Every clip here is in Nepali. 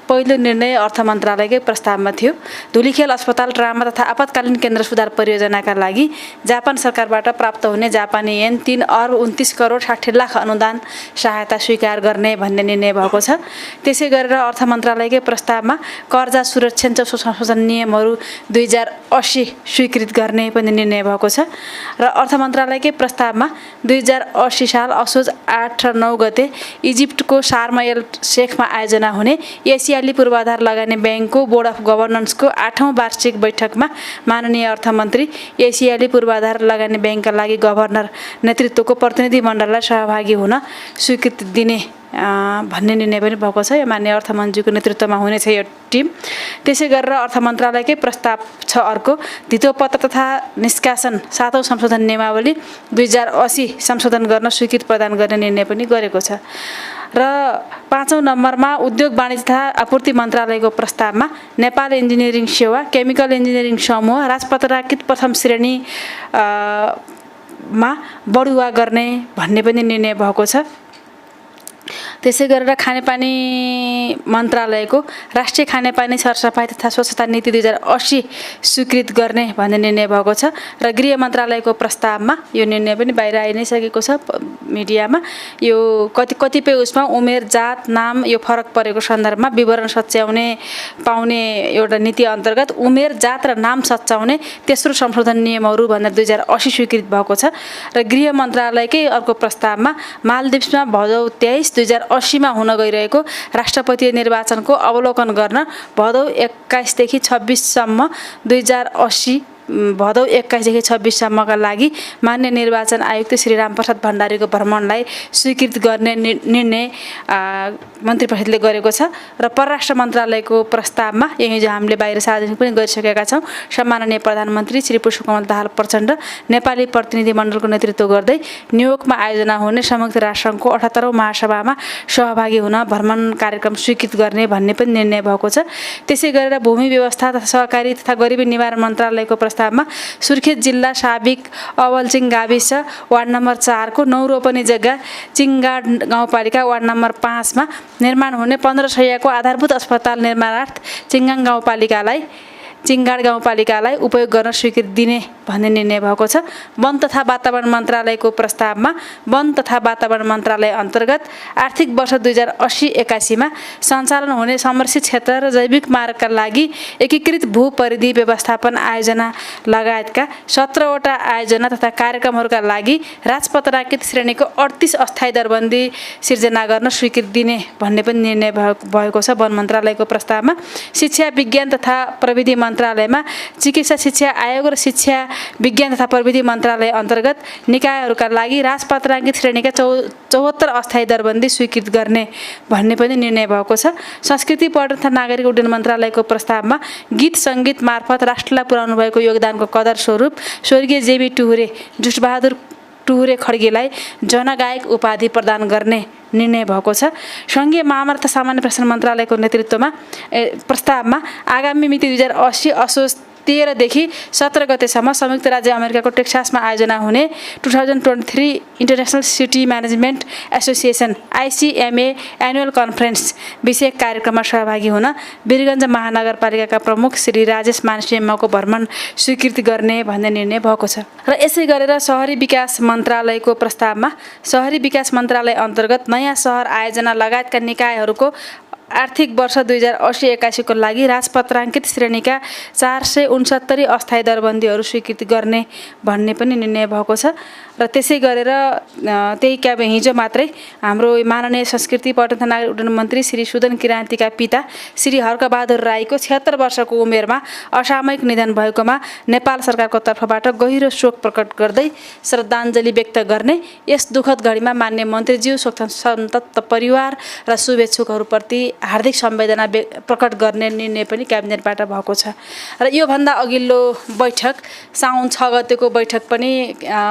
पहिलो निर्णय अर्थ मन्त्रालयकै प्रस्तावमा थियो। धुलीखेल अस्पताल ट्रामा तथा आपतकालीन केन्द्र सुधार परियोजनाका लागि जापान सरकारबाट प्राप्त हुने जापानी येन 3 अर्ब 29 करोड 60 लाख अनुदान सहायता स्वीकार गर्ने भन्ने निर्णय भएको छ। त्यसै गरेर अर्थ मन्त्रालयकै प्रस्तावमा कर्जा सुरक्षा संशोधन नियमहरू 2080 स्वीकृत गर्ने पनि निर्णय भएको छ र अर्थ मन्त्रालयकै प्रस्तावमा 2080 साल असोज 8 र 9 गते इजिप्टको शार्म एल शेखमा आयोजना हुने एसियाली पूर्वाधार लगानी ब्याङ्कको बोर्ड अफ गभर्नेन्सको 8औं वार्षिक बैठकमा माननीय अर्थमन्त्री एसियाली पूर्वाधार लगानी ब्याङ्कका लागि गभर्नर नेतृत्वको प्रतिनिधि मण्डललाई सहभागी हुन स्वीकृति दिने भन्ने निर्णय पनि भएको छ। यो माननीय अर्थमन्त्रीको नेतृत्वमा हुनेछ यो टिम। त्यसै गरेर अर्थ मन्त्रालयकै प्रस्ताव छ अर्को धितोपत्र तथा निष्कासन 7औं संशोधन नियमावली 2080 संशोधन गर्न स्वीकृति प्रदान गर्ने निर्णय पनि गरेको छ। र 5औं नम्बरमा उद्योग वाणिज्य तथा आपूर्ति मन्त्रालयको प्रस्तावमा नेपाल इन्जिनियरिङ सेवा केमिकल इन्जिनियरिङ समूह राजपत्राकृत प्रथम श्रेणी मा बढुवा गर्ने भन्ने पनि निर्णय भएको छ। त्यसै गरेर खानेपानी मन्त्रालयको राष्ट्रिय खानेपानी सरसफाई तथा स्वच्छता नीति 2080 स्वीकृत गर्ने भन्ने निर्णय भएको छ र गृह मन्त्रालयको प्रस्तावमा यो निर्णय पनि बाहिर आइ नै सकेको छ मिडियामा। यो कतिपय उसमा उमेर जात नाम यो फरक परेको सन्दर्भमा विवरण सच्याउने पाउने एउटा नीति अन्तर्गत उमेर जात र नाम सच्याउने तेस्रो संशोधन नियमहरू भनेर 2080 स्वीकृत भएको छ र गृह मन्त्रालयकै अर्को प्रस्तावमा मालदिप्समा भदौ 23 2080 मा हुन गइरहेको राष्ट्रपतीय निर्वाचनको अवलोकन गर्न भदौ 21 देखि 26 सम्म 2080 भदौ 21 देखि 26 सम्मका लागि मान्य निर्वाचन आयुक्त श्री रामप्रसाद भण्डारीको भ्रमणलाई स्वीकृत गर्ने निर्णय मन्त्री परिषदले गरेको छ र परराष्ट्र मन्त्रालयको प्रस्तावमा यो हिजो हामीले बाहिर सार्वजनिक पनि गरिसकेका छौँ। सम्माननीय प्रधानमन्त्री श्री पुष्पकमल दाहाल प्रचण्ड नेपाली प्रतिनिधि मण्डलको नेतृत्व गर्दै न्युयोर्कमा आयोजना हुने संयुक्त राष्ट्रसङ्घको 78औं महासभामा सहभागी हुन भ्रमण कार्यक्रम स्वीकृत गर्ने भन्ने पनि निर्णय भएको छ। त्यसै गरेर भूमि व्यवस्था तथा सहकारी तथा गरिबी निवारण मन्त्रालयको प्रस्तावमा सुर्खेत जिल्ला साबिक अवलचिङ गाविस वार्ड नम्बर 4 को 9 रोपनी जग्गा चिङगाड गाउँपालिका वार्ड नम्बर 5 मा निर्माण हुने 15 शय्याको आधारभूत अस्पताल निर्माणार्थ चिङगाड गाउँपालिकालाई उपयोग गर्न स्वीकृति दिने भन्ने निर्णय भएको छ। वन तथा वातावरण मन्त्रालयको प्रस्तावमा वन तथा वातावरण मन्त्रालय अन्तर्गत आर्थिक वर्ष 2080-81 मा सञ्चालन हुने संरक्षित क्षेत्र र जैविक मार्गका लागि एकीकृत भू परिधि व्यवस्थापन आयोजना लगायतका 17 वटा आयोजना तथा कार्यक्रमहरूका लागि राजपत्राकृत श्रेणीको 38 अस्थायी दरबन्दी सिर्जना गर्न स्वीकृति दिने भन्ने पनि निर्णय भएको छ। वन मन्त्रालयको प्रस्तावमा शिक्षा विज्ञान तथा प्रविधि मन्त्रालयमा चिकित्सा शिक्षा आयोग र शिक्षा विज्ञान तथा प्रविधि मन्त्रालय अन्तर्गत निकायहरूका लागि राजपत्राङ्कित श्रेणीका 74 अस्थायी दरबन्दी स्वीकृत गर्ने भन्ने पनि निर्णय भएको छ। संस्कृति पर्यटन तथा नागरिक उड्डयन मन्त्रालयको प्रस्तावमा गीत सङ्गीत मार्फत राष्ट्रलाई पुर्याउनु भएको योगदानको कदर स्वरूप स्वर्गीय जेबी टुहुरे जुष्टबहादुर टुहुरे खड्गेलाई जनगायक उपाधि प्रदान गर्ने निर्णय भएको छ। सङ्घीय महामार्ग तथा सामान्य प्रशासन मन्त्रालयको नेतृत्वमा प्रस्तावमा आगामी मिति 2080 असोज 13 देखि 17 गतेसम्म संयुक्त राज्य अमेरिकाको टेक्सासमा आयोजना हुने 2023 international city management association ICMA annual conference विषयक कार्यक्रममा सहभागी हुन वीरगञ्ज महानगरपालिकाका प्रमुख श्री राजेश मानसिंहको भ्रमण स्वीकृति गर्ने भन्ने निर्णय भएको छ। र यसै गरेर शहरी विकास मन्त्रालयको प्रस्तावमा शहरी विकास मन्त्रालय अन्तर्गत नयाँ सहर आयोजना लगायतका निकायहरूको आर्थिक वर्ष 2080-81 को लागि राजपत्राङ्कित श्रेणीका 469 अस्थायी दरबन्दीहरू स्वीकृति गर्ने भन्ने पनि निर्णय भएको छ। र त्यसै गरेर त्यही हिजो मात्रै हाम्रो माननीय संस्कृति पर्यटन तथा नागरिक उड्डयन मन्त्री श्री सुदन किरान्तीका पिता श्री हर्कबहादुर राईको 76 वर्षको उमेरमा असामयिक निधन भएकोमा नेपाल सरकारको तर्फबाट गहिरो शोक प्रकट गर्दै श्रद्धाञ्जली व्यक्त गर्ने यस दुःखद घडीमा मान्य मन्त्रीज्यू सन्तप्त परिवार र शुभेच्छुकहरूप्रति हार्दिक संवेदना प्रकट गर्ने निर्णय पनि क्याबिनेटबाट भएको छ। र योभन्दा अघिल्लो बैठक साउन 6 गतेको बैठक पनि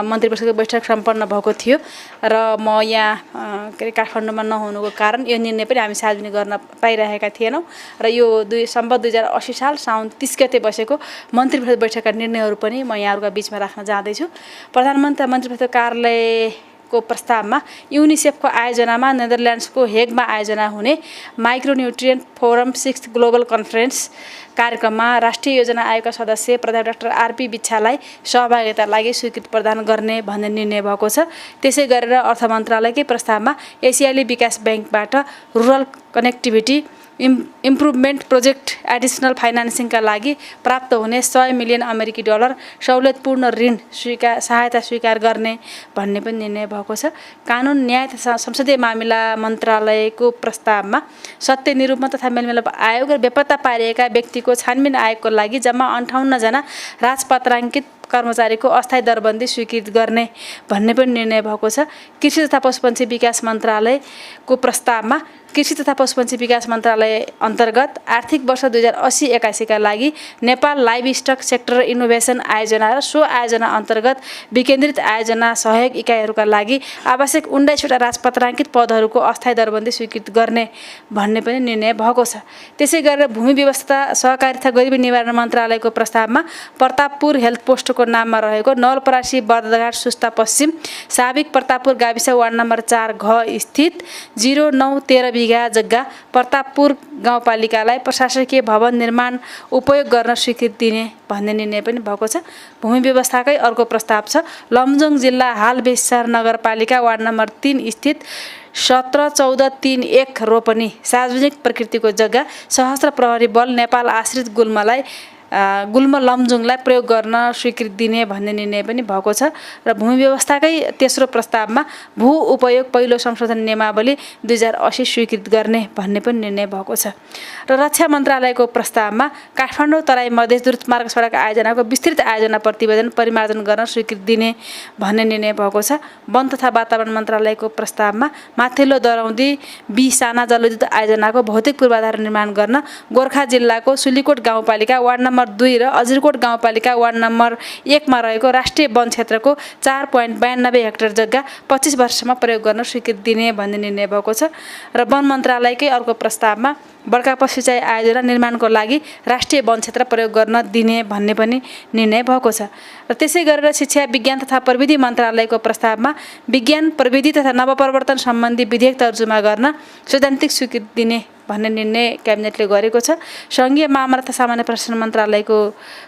मन्त्री परिषदको बैठक सम्पन्न भएको थियो र म यहाँ काठमाडौँमा नहुनुको कारण यो निर्णय पनि हामी सार्वजनिक गर्न पाइरहेका थिएनौँ र यो सम्बत 2080 साल साउन 30 गते बसेको मन्त्री परिषद बैठकका निर्णयहरू पनि म यहाँहरूका बीचमा राख्न जाँदैछु। प्रधानमन्त्री मन्त्री परिषद कार्यालय को प्रस्तावमा युनिसेफको आयोजनामा नेदरल्यान्ड्सको हेगमा आयोजना हुने माइक्रोन्युट्रिएन्ट फोरम 6th ग्लोबल कन्फरेन्स कार्यक्रममा राष्ट्रिय योजना आयोगका सदस्य प्रधान डाक्टर आरपी बिच्छालाई सहभागिता लागि स्वीकृति प्रदान गर्ने भन्ने निर्णय भएको छ। त्यसै गरेर अर्थ मन्त्रालयकै प्रस्तावमा एसियाली विकास ब्याङ्कबाट rural connectivity improvement project additional फाइनान्सिङका लागि प्राप्त हुने $100 मिलियन अमेरिकी डलर सहुलियतपूर्ण ऋण सहायता स्वीकार गर्ने भन्ने पनि निर्णय भएको छ। कानुन न्याय तथा संसदीय मामिला मन्त्रालयको प्रस्तावमा सत्य निरूपण तथा मेलमिलाप आयोग र बेपत्ता पारिएका व्यक्तिको छानबिन आयोगको लागि जम्मा 58 जना राजपत्राङ्कित कर्मचारीको अस्थायी दरबन्दी स्वीकृत गर्ने भन्ने पनि निर्णय भएको छ। कृषि तथा पशुपन्छी विकास मन्त्रालयको प्रस्तावमा कृषि तथा पशुपन्छी विकास मन्त्रालय अन्तर्गत आर्थिक वर्ष 2080-81 का लागि Nepal livestock sector innovation आयोजना र सो आयोजना अन्तर्गत विकेन्द्रित आयोजना सहयोग इकाइहरूका लागि आवश्यक 19 वटा राजपत्राङ्कित पदहरूको अस्थायी दरबन्दी स्वीकृत गर्ने भन्ने पनि निर्णय भएको छ। त्यसै गरेर भूमि व्यवस्था सहकारिता गरिबी निवारण मन्त्रालयको प्रस्तावमा प्रतापपुर हेल्थ पोस्टको नाममा रहेको नवलपरासी बर्दघाट सुस्ता पश्चिम साबिक प्रतापपुर गाविस वार्ड नम्बर 4 घ स्थित 0913 बिघा जग्गा प्रतापपुर गाउँपालिकालाई प्रशासकीय भवन निर्माण उपयोग गर्न स्वीकृति दिने भन्ने निर्णय पनि भएको छ। भूमि व्यवस्थाकै अर्को प्रस्ताव छ। लमजुङ जिल्ला हालबेसार नगरपालिका वार्ड नम्बर 3 स्थित 171431 रोपनी सार्वजनिक प्रकृतिको जग्गा सशस्त्र प्रहरी बल नेपाल आश्रित गुल्म लमजुङलाई प्रयोग गर्न स्वीकृति दिने भन्ने निर्णय पनि भएको छ। र भूमि व्यवस्थाकै तेस्रो प्रस्तावमा भू उपयोग पहिलो संशोधन नियमावली 2080 स्वीकृत गर्ने भन्ने पनि निर्णय भएको छ। र रक्षा मन्त्रालयको प्रस्तावमा काठमाडौँ तराई मधेस द्रुतमार्ग सडक आयोजनाको विस्तृत आयोजना प्रतिवेदन परिमार्जन गर्न स्वीकृति दिने भन्ने निर्णय भएको छ। वन तथा वातावरण मन्त्रालयको प्रस्तावमा माथिल्लो दरौदी बी साना जलविद्युत आयोजनाको भौतिक पूर्वाधार निर्माण गर्न गोर्खा जिल्लाको सुलीकोट गाउँपालिका वार्ड नम्बर 2 र अजिरकोट गाउँपालिका वार्ड नम्बर 1 मा रहेको राष्ट्रिय वन क्षेत्रको 4.92 हेक्टर जग्गा 25 वर्षसम्म प्रयोग गर्न स्वीकृति दिने भन्ने निर्णय भएको छ। र वन मन्त्रालयकै अर्को प्रस्तावमा बर्खा सिँचाइ आयोजना निर्माणको लागि राष्ट्रिय वन क्षेत्र प्रयोग गर्न दिने भन्ने पनि निर्णय भएको छ। र त्यसै गरेर शिक्षा विज्ञान तथा प्रविधि मन्त्रालयको प्रस्तावमा विज्ञान प्रविधि तथा नवप्रवर्तन सम्बन्धी विधेयक तर्जुमा गर्न सैद्धान्तिक स्वीकृति दिने भन्ने निर्णय क्याबिनेटले गरेको छ। सङ्घीय मामला तथा सामान्य प्रशासन मन्त्रालयको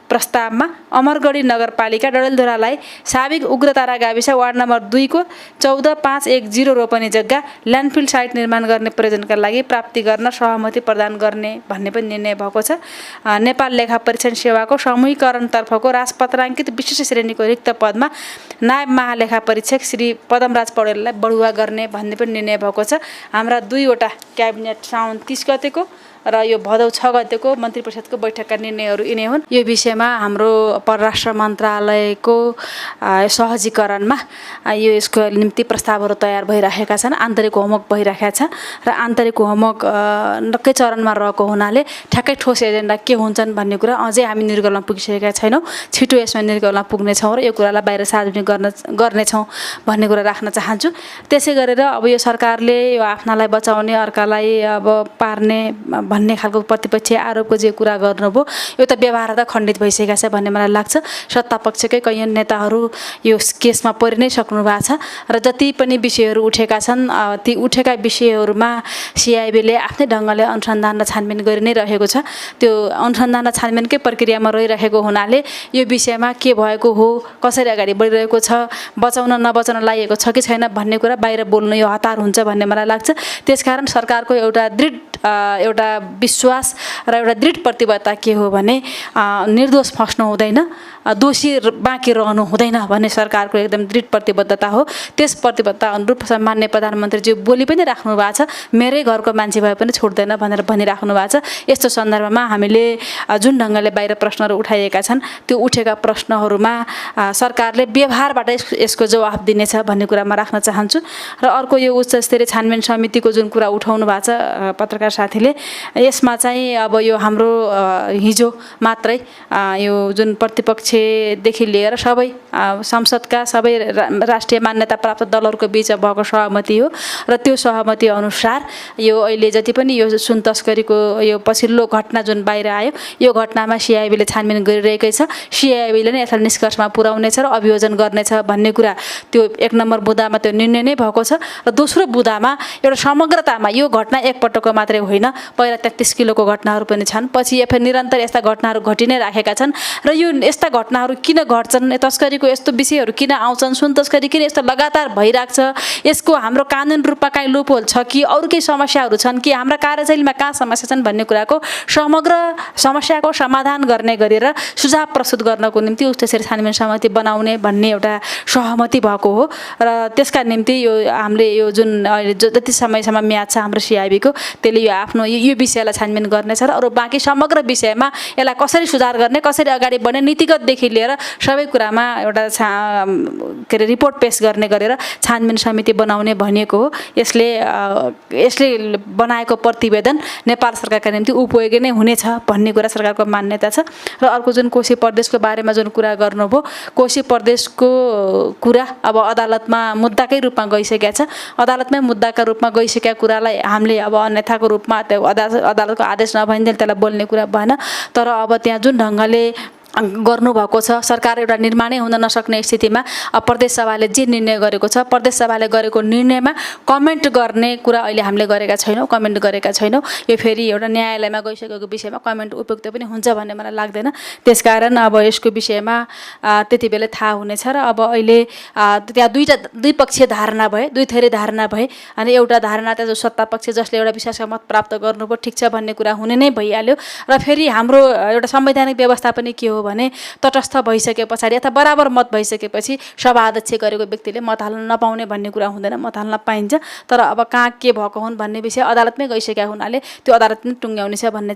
प्रस्तावमा अमरगढी नगरपालिका डडेलधुरालाई साबिक उग्रतारा गाविस वार्ड नम्बर 2 को 14510 रोपनी जग्गा ल्यान्डफिल साइट निर्माण गर्ने प्रयोजनका लागि प्राप्ति गर्न सहमति प्रदान गर्ने भन्ने पनि निर्णय भएको छ। नेपाल लेखा परीक्षण सेवाको समूहीकरणतर्फको राजपत्राङ्कित विशेष श्रेणीको रिक्त पदमा नायब महालेखा परीक्षक श्री पदमराज पौडेललाई बढुवा गर्ने भन्ने पनि निर्णय भएको छ। हाम्रा 2 वटा क्याबिनेट साउन 30 गतेको र यो भदौ 6 गतेको मन्त्री परिषदको बैठकका निर्णयहरू यिनै हुन्। यो विषयमा हाम्रो परराष्ट्र मन्त्रालयको सहजीकरणमा यसको निम्ति प्रस्तावहरू तयार भइरहेका छन्। आन्तरिक होमवर्क भइरहेका छ र आन्तरिक होमवर्क नक्कै चरणमा रहेको हुनाले ठ्याक्कै ठोस एजेन्डा के हुन्छन् भन्ने कुरा अझै हामी निर्गलमा पुगिसकेका छैनौँ। छिटो यसमा निर्गलमा पुग्नेछौँ र यो कुरालाई बाहिर सार्वजनिक गर्नेछौँ भन्ने कुरा राख्न चाहन्छु। त्यसै गरेर अब यो सरकारले यो आफ्नालाई बचाउने अर्कालाई अब पार्ने भन्ने खालको प्रतिपक्ष आरोपको जे कुरा गर्नुभयो यो त व्यवहार त खण्डित भइसकेको छ भन्ने मलाई लाग्छ। सत्तापक्षकै कैयौँ नेताहरू यो केसमा परि नै सक्नु भएको छ र जति पनि विषयहरू उठेका छन् ती उठेका विषयहरूमा सिआइबीले आफ्नै ढङ्गले अनुसन्धान र छानबिन गरि नै रहेको छ। त्यो अनुसन्धान र छानबिनकै प्रक्रियामा रहिरहेको हुनाले यो विषयमा के भएको हो, कसरी अगाडि बढिरहेको छ, बचाउन नबचाउन लागेको छ कि छैन भन्ने कुरा बाहिर बोल्नु यो हतार हुन्छ भन्ने मलाई लाग्छ। त्यसकारण सरकारको एउटा विश्वास र एउटा दृढ प्रतिबद्धता के हो भने निर्दोष फस्नु हुँदैन, दोषी बाँकी रहनु हुँदैन भन्ने सरकारको एकदम दृढ प्रतिबद्धता हो। त्यस प्रतिबद्धता अनुरूप माननीय प्रधानमन्त्रीज्यू बोली पनि राख्नु भएको छ, मेरै घरको मान्छे भए पनि छोड्दैन भनेर भनिराख्नु भएको छ। यस्तो सन्दर्भमा हामीले जुन ढङ्गले बाहिर प्रश्नहरू उठाइएका छन् त्यो उठेका प्रश्नहरूमा सरकारले व्यवहारबाट यसको जवाफ दिनेछ भन्ने कुरामा राख्न चाहन्छु। र अर्को यो उच्च स्तरीय छानबिन समितिको जुन कुरा उठाउनु भएको छ पत्रकार साथीले, यसमा चाहिँ अब यो हाम्रो हिजो मात्रै यो जुन प्रतिपक्ष पक्षदेखि लिएर सबै संसदका सबै राष्ट्रिय मान्यता प्राप्त दलहरूको बिचमा भएको सहमति हो र त्यो सहमति अनुसार यो अहिले जति पनि यो सुन तस्करीको यो पछिल्लो घटना जुन बाहिर आयो यो घटनामा सिआइबीले छानबिन गरिरहेकै छ। सिआइबीले नै यसलाई निष्कर्षमा पुर्याउनेछ र अभियोजन गर्नेछ भन्ने कुरा त्यो 1 नम्बर बुँदामा त्यो निर्णय नै भएको छ। र दोस्रो बुँदामा एउटा समग्रतामा यो घटना एकपटकको मात्रै होइन, पहिला 33 किलोको घटनाहरू पनि छन्, पछि फेरि निरन्तर यस्ता घटनाहरू घटि नै राखेका छन् र यो यस्ता घटनाहरू किन घट्छन्, तस्करीको यस्तो विषयहरू किन आउँछन्, सुन तस्करी किन यस्तो लगातार भइरहेको छ, यसको हाम्रो कानुन रूपमा काहीँ लुपहोल छ कि अरू केही समस्याहरू छन् कि हाम्रा कार्यशैलीमा कहाँ समस्या छन् भन्ने कुराको समग्र समस्याको समाधान गर्ने गरेर सुझाव प्रस्तुत गर्नको निम्ति उच्चस्तरीय छानबिन समिति बनाउने भन्ने एउटा सहमति भएको हो। र त्यसका निम्ति यो हामीले यो जुन अहिले जति समयसम्म म्याद छ हाम्रो सिआइबीको त्यसले यो आफ्नो यो विषयलाई छानबिन गर्नेछ र अरू बाँकी समग्र विषयमा यसलाई कसरी सुधार गर्ने, कसरी अगाडि बढ्ने, नीतिगतदेखि लिएर सबै कुरामा एउटा के अरे रिपोर्ट पेश गर्ने गरेर छानबिन समिति बनाउने भनिएको हो। यसले बनाएको प्रतिवेदन नेपाल सरकारका निम्ति उपयोगी नै हुनेछ भन्ने कुरा सरकारको मान्यता छ। र अर्को जुन कोशी प्रदेशको बारेमा जुन कुरा गर्नुभयो, कोशी प्रदेशको कुरा अब अदालतमा मुद्दाकै रूपमा गइसकेको छ। अदालतमै मुद्दाका रूपमा गइसकेका कुरालाई हामीले अब अन्यथाको रूपमा त्यो अदालतको आदेश नभइन्जेल त्यसलाई बोल्ने कुरा भएन। तर अब त्यहाँ जुन ढङ्गले गर्नुभएको छ, सरकार एउटा निर्माणै हुन नसक्ने स्थितिमा प्रदेश सभाले जे निर्णय गरेको छ, प्रदेश सभाले गरेको निर्णयमा कमेन्ट गर्ने कुरा अहिले हामीले गरेका छैनौँ, कमेन्ट गरेका छैनौँ। यो फेरि एउटा न्यायालयमा गइसकेको विषयमा कमेन्ट उपयुक्त पनि हुन्छ भन्ने मलाई लाग्दैन। त्यसकारण अब यसको विषयमा त्यति बेला थाहा हुनेछ। र अब अहिले त्यहाँ दुई पक्षीय धारणा भए, दुई थरी धारणा भए, अनि एउटा धारणा त्यो सत्ता पक्ष जसले एउटा विश्वासका मत प्राप्त गर्नुभयो ठिक छ भन्ने कुरा हुने नै भइहाल्यो। र फेरि हाम्रो एउटा संवैधानिक व्यवस्था पनि के हो भने तटस्थ भइसके पछाडि अथवा बराबर मत भइसकेपछि सभा अध्यक्ष गरेको व्यक्तिले मत हाल्न नपाउने भन्ने कुरा हुँदैन, मत हाल्न पाइन्छ। तर अब कहाँ के भएको हुन् भन्ने विषय अदालतमै गइसकेका हुनाले त्यो अदालतमै टुङ्ग्याउनेछ भन्ने